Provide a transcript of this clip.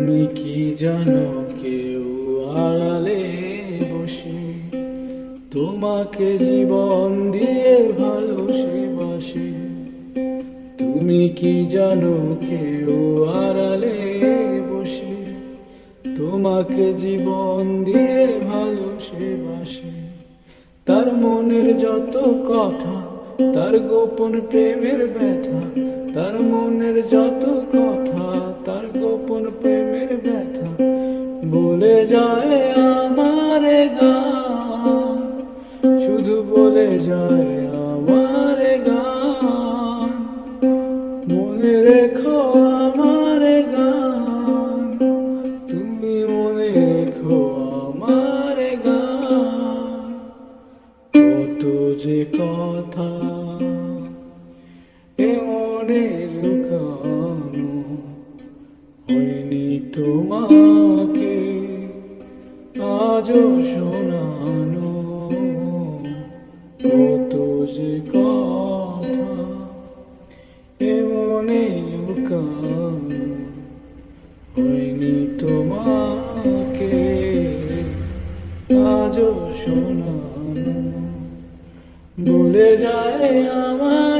তুমি কি জানো কেউ আড়ালে বসে তোমাকে জীবন দিয়ে ভালোবাসে? তুমি কি জানো কেউ আড়ালে বসে তোমাকে জীবন দিয়ে ভালোবাসে? তার মনের যত কথা, তার গোপন প্রেমের ব্যথা, তার মনের যত কথা, তার গোপন প্রেমের ব্যথা বলে যায় আমার গান, শুধু বলে যায় আমার গান। মনে রেখো আমার গান, তুমি মনে রেখো আমার গান। কত যে কথা এ মনে লুকানো হয়নি তোমাকে আজও শোনানো। কত যে কথা এ মনে লুকানো হয়নি তোমাকে আজও শোনানো। বলে যায় আমার